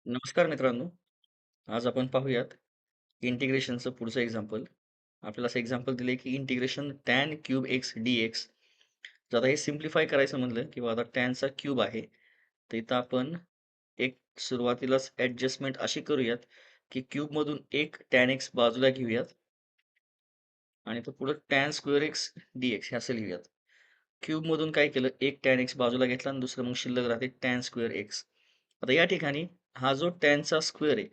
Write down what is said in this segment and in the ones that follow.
नमस्कार मित्रांनो. आज आपण पाहूयात इंटिग्रेशनचं पुढचं एक्झाम्पल. आपल्याला असं एक्झाम्पल दिलंय की integration tan cube x dx. जर आता हे सिम्प्लिफाय करायचं म्हणलं किंवा आता टॅनचा क्यूब आहे, तर इथं आपण एक सुरुवातीलाच ॲडजस्टमेंट अशी करूयात, की क्यूबमधून एक टॅन एक्स बाजूला घेऊयात आणि तो पुढं टॅन स्क्वेअर एक्स डीएक्स हे असं लिहूयात. क्यूबमधून काय केलं, एक टॅन एक्स बाजूला घेतला आणि दुसरं मग शिल्लक राहते टॅन स्क्वेअर एक्स. आता या ठिकाणी हा जो टॅनचा स्क्वेअर आहे,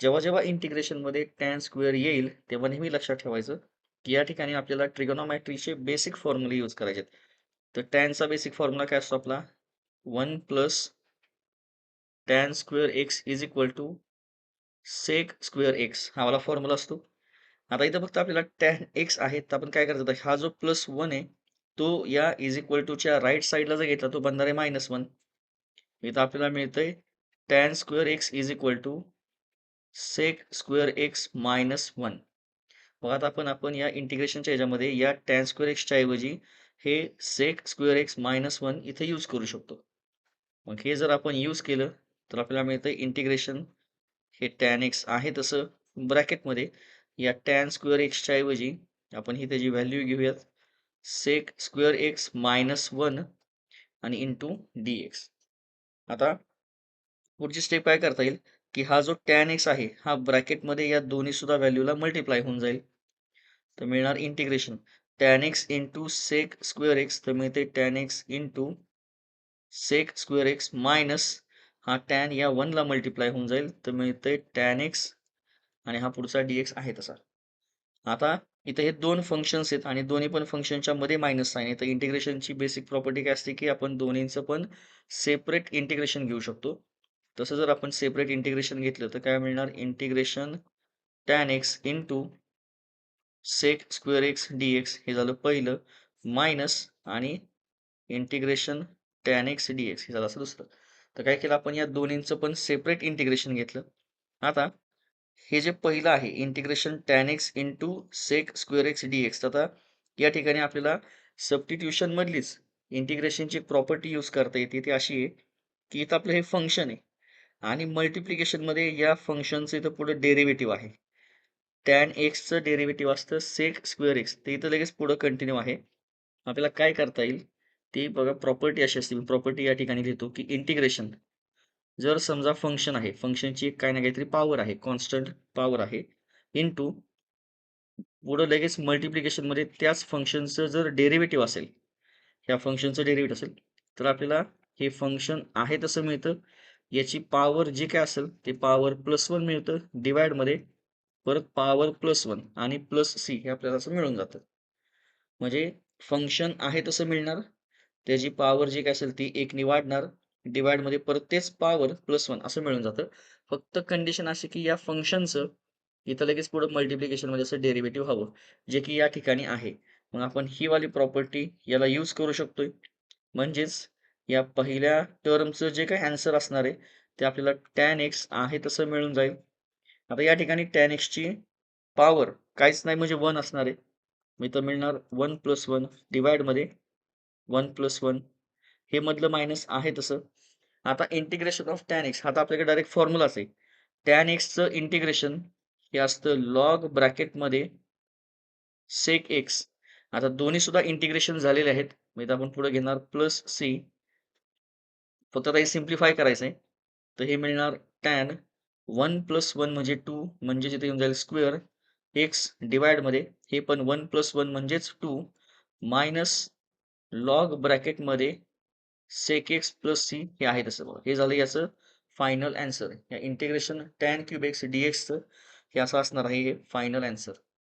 जेव्हा इंटिग्रेशनमध्ये टॅन स्क्वेअर येईल, तेव्हा नेहमी लक्षात ठेवायचं, की या ठिकाणी आपल्याला ट्रिगोनोमेट्रीचे बेसिक फॉर्म्युले यूज करायचे आहेत. तर टॅनचा बेसिक फॉर्म्युला काय असतो आपला? 1 plus tan square x is equal to sec square x हा वाला फॉर्म्युला असतो. आता इथं फक्त आपल्याला टॅन एक्स आहे, तर आपण काय करायचं, हा जो +1 आहे, तो या इज इक्वल टूच्या राइट साइडला जर घेतला, तो बनणार आहे -1. इथं आपल्याला मिळतंय tan square x is equal to sec square x -1. मग आता आपण या इंटिग्रेशनच्या ह्याच्यामध्ये या टॅन स्क्वेअर एक्सच्या ऐवजी हे सेक स्क्वेअर एक्स -1 इथे यूज करू शकतो. मग हे जर आपण यूज केलं, तर आपल्याला मिळतं इंटिग्रेशन हे टॅन एक्स आहे तसं ब्रॅकेटमध्ये या टॅन स्क्वेअर एक्सच्या ऐवजी आपण ही त्याची व्हॅल्यू घेऊयात सेक स्क्वेअर एक्स -1 आणि इंटू डी एक्स. आता पुढची स्टेप काय करता येईल, की हा जो टॅन एक्स आहे, हा ब्रॅकेटमध्ये या दोन्ही सुद्धा व्हॅल्यूला मल्टिप्लाय होऊन जाईल. तर मिळणार integration tan x into sec square x, तर मिळते tan x into sec square x minus हा टॅन या 1 ला मल्टिप्लाय होऊन जाईल, तर मिळते टॅन एक्स आणि हा पुढचा dx आहे तसा. आता इथे हे दोन फंक्शन्स आहेत आणि दोन्ही पण फंक्शनच्या मध्ये मायनस साइन आहे. तर इंटिग्रेशनची बेसिक प्रॉपर्टी काय असते, की आपण दोन्हींचं पण सेपरेट इंटिग्रेशन घेऊ शकतो. तसं जर आपण सेपरेट इंटिग्रेशन घेतलं, तर काय मिळणार? Integration tan x into sec square x dx हे झालं पहिलं, मायनस आणि इंटिग्रेशन टॅन एक्स डीएक्स हे झालं असं दुसरं. तर काय केलं आपण, या दोन्हींचं पण सेपरेट इंटिग्रेशन घेतलं. आता हे जे पहिलं आहे integration tan x into sec square x dx, आता या ठिकाणी आपल्याला सबस्टिट्यूशन मधलीच इंटिग्रेशनची प्रॉपर्टी यूज करता येते. ती अशी आहे, की इथं आपलं हे फंक्शन आहे आणि मल्टिप्लिकेशनमध्ये या फंक्शनचं इथं पुढे डेरिव्हेटिव्ह आहे. टॅन एक्सचं डेरिव्हेटिव्ह असतं सेक स्क्वेअर एक्स. ते इथं लगेच पुढं कंटिन्यू आहे. आपल्याला काय करता येईल, ते बघा प्रॉपर्टी अशी असते. मी प्रॉपर्टी या ठिकाणी लिहितो, की इंटिग्रेशन जर समजा फंक्शन आहे, फंक्शनची काही ना काहीतरी पॉवर आहे, कॉन्स्टंट पॉवर आहे, इंटू पुढं लगेच मल्टिप्लिकेशनमध्ये त्याच फंक्शनचं जर डेरिव्हेटिव्ह असेल, ह्या फंक्शनचं डेरिव्हेटिव्ह असेल, तर आपल्याला हे फंक्शन आहे तसं मिळतं. याची पॉवर जी काय असेल, ते पॉवर +1 मिळतं डिव्हाइडमध्ये परत पॉवर +1 आणि प्लस सी हे आपल्याला असं मिळून जातं. म्हणजे फंक्शन आहे तसं मिळणार. त्याची पॉवर जी काही असेल ती 1 ने वाढणार. डिव्हाइडमध्ये परत तेच पॉवर +1 असं मिळून जातं. फक्त कंडिशन अशी की या फंक्शनचं इथं लगेच पुढं मल्टिप्लिकेशनमध्ये असं डेरिव्हेटिव्ह हवं, जे की या ठिकाणी आहे. मग आपण ही वाली प्रॉपर्टी याला यूज करू शकतोय. म्हणजेच या पहिल्या टर्मचं जे काही ॲन्सर असणार आहे, ते आपल्याला टॅन एक्स आहे तसं मिळून जाईल. आता या ठिकाणी टॅन एक्सची पॉवर काहीच नाही म्हणजे 1 असणार आहे. मग इथं मिळणार 1 + 1 डिव्हाइडमध्ये 1 + 1 हे मधलं मायनस आहे तसं. आता इंटिग्रेशन ऑफ टॅन एक्स हा तर आपल्याकडे डायरेक्ट फॉर्म्युलाच आहे. टॅन एक्सचं इंटिग्रेशन हे असतं लॉग ब्रॅकेटमध्ये सेक एक्स. आता दोन्ही सुद्धा इंटिग्रेशन झालेले आहेत. मग इथं आपण पुढे घेणार प्लस सी. फक्त आता हे सिम्प्लिफाय करायचं आहे. तर हे मिळणार टॅन 1 + 1 म्हणजे 2 म्हणजे इथे येऊन जाईल स्क्वेअर एक्स डिव्हाइडमध्ये हे पण 1 + 1 म्हणजेच 2 मायनस लॉग ब्रॅकेटमध्ये सेक एक्स प्लस सी हे आहे तसं बघा. हे झालं याचं फायनल ॲन्सर. या इंटिग्रेशन टॅन क्यूब एक्स डीएक्सचं हे असं असणार आहे हे फायनल ॲन्सर.